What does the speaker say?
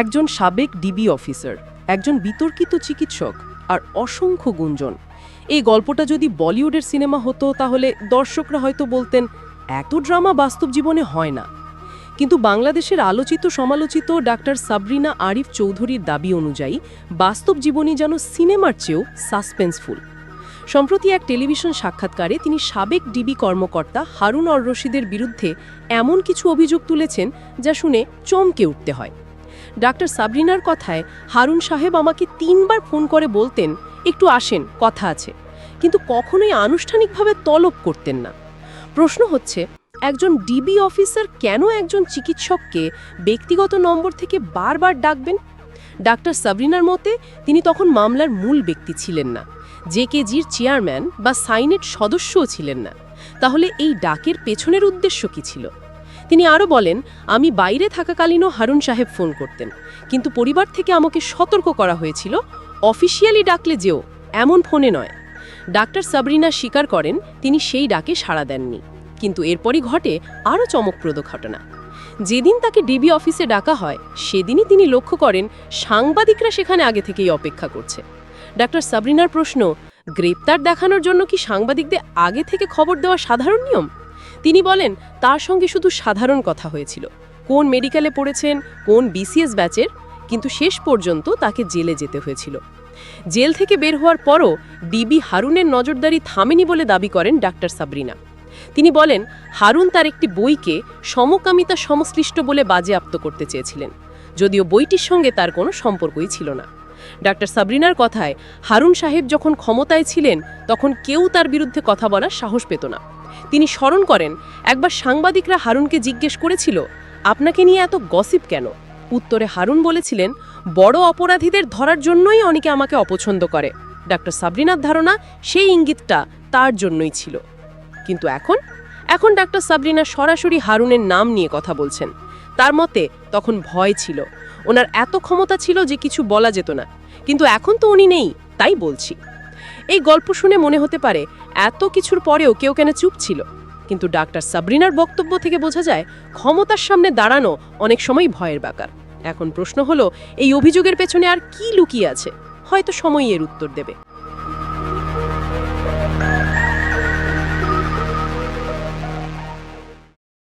একজন সাবেক DB officer, একজন বিতর্কিত চিকিৎসক আর অসংখ্য গুঞ্জন। এই গল্পটা যদি বলিউডের সিনেমা হতো তাহলে দর্শকরা হয়তো বলতেন এত ড্রামা বাস্তব জীবনে হয় না। কিন্তু বাংলাদেশের আলোচিত সমালোচিত ডাক্তার সাবরিনা আরিফ চৌধুরীর দাবি অনুযায়ী বাস্তব জীবনই যেন সিনেমার চেয়েও সাসপেন্সফুল। সম্প্রতি এক টেলিভিশন সাক্ষাৎকারে তিনি সাবেক ডিবি কর্মকর্তা হারুন অর রশিদের বিরুদ্ধে এমন কিছু অভিযোগ তুলেছেন যা শুনে চমকে উঠতে হয়। ডাক্তার সাবরিনার কথায়, হারুন সাহেব আমাকে 3 বার ফোন করে বলতেন একটু আসেন, কথা আছে, কিন্তু কখনোই আনুষ্ঠানিকভাবে তলব করতেন না। প্রশ্ন হচ্ছে, একজন ডিবি অফিসার কেন একজন চিকিৎসককে ব্যক্তিগত নম্বর থেকে বারবার ডাকবেন? ডাক্তার সাবরিনার মতে তিনি তখন মামলার মূল ব্যক্তি ছিলেন না, জেকেজির চেয়ারম্যান বা সাইনেট সদস্যও ছিলেন না। তাহলে এই ডাকের পেছনের উদ্দেশ্য কী ছিল? তিনি আরও বলেন, আমি বাইরে থাকাকালীনও হারুন সাহেব ফোন করতেন, কিন্তু পরিবার থেকে আমাকে সতর্ক করা হয়েছিল অফিসিয়ালি ডাকলে যেও, এমন ফোনে নয়। ডাক্তার সাবরিনা স্বীকার করেন তিনি সেই ডাকে সাড়া দেননি। কিন্তু এরপরই ঘটে আরও চমকপ্রদ ঘটনা। যেদিন তাকে ডিবি অফিসে ডাকা হয় সেদিনই তিনি লক্ষ্য করেন সাংবাদিকরা সেখানে আগে থেকেই অপেক্ষা করছে। ডাক্তার সাবরিনার প্রশ্ন, গ্রেপ্তার দেখানোর জন্য কি সাংবাদিকদের আগে থেকে খবর দেওয়া সাধারণ নিয়ম? তিনি বলেন তার সঙ্গে শুধু সাধারণ কথা হয়েছিল, কোন মেডিকেলে পড়েছেন, কোন বিসিএস ব্যাচের, কিন্তু শেষ পর্যন্ত তাকে জেলে যেতে হয়েছিল। জেল থেকে বের হওয়ার পরও ডিবি হারুনের নজরদারি থামেনি বলে দাবি করেন ডাক্তার সাবরিনা। তিনি বলেন হারুন তার একটি বইকে সমকামিতা সংশ্লিষ্ট বলে বাজেয়াপ্ত করতে চেয়েছিলেন, যদিও বইটির সঙ্গে তার কোনো সম্পর্কই ছিল না। ডাক্তার সাবরিনার কথায়, হারুন সাহেব যখন ক্ষমতায় ছিলেন তখন কেউ তার বিরুদ্ধে কথা বলার সাহস পেত না। তিনি স্মরণ করেন, একবার সাংবাদিকরা হারুনকে জিজ্ঞেস করেছিল, আপনাকে নিয়ে এত গসিপ কেন? উত্তরে হারুন বলেছিলেন, বড় অপরাধীদের ধরার জন্যই অনেকে আমাকে অপছন্দ করে। ডাক্তার সাবরিনার ধারণা সেই ইঙ্গিতটা তার জন্যই ছিল। কিন্তু এখন ডাক্তার সাবরিনা সরাসরি হারুনের নাম নিয়ে কথা বলছেন। তার মতে তখন ভয় ছিল, ওনার এত ক্ষমতা ছিল যে কিছু বলা যেত না, কিন্তু এখন তো উনি নেই, তাই বলছি। এই গল্প শুনে মনে হতে পারে এত কিছুর পরেও কেউ কেন চুপ ছিল, কিন্তু ডাক্তার সাবরিনার বক্তব্য থেকে বোঝা যায় ক্ষমতার সামনে দাঁড়ানো অনেক সময় ভয়ের ব্যাপার। এখন প্রশ্ন হলো, এই অভিযোগের পেছনে আর কি লুকিয়ে আছে? হয়তো সময়ই এর উত্তর দেবে।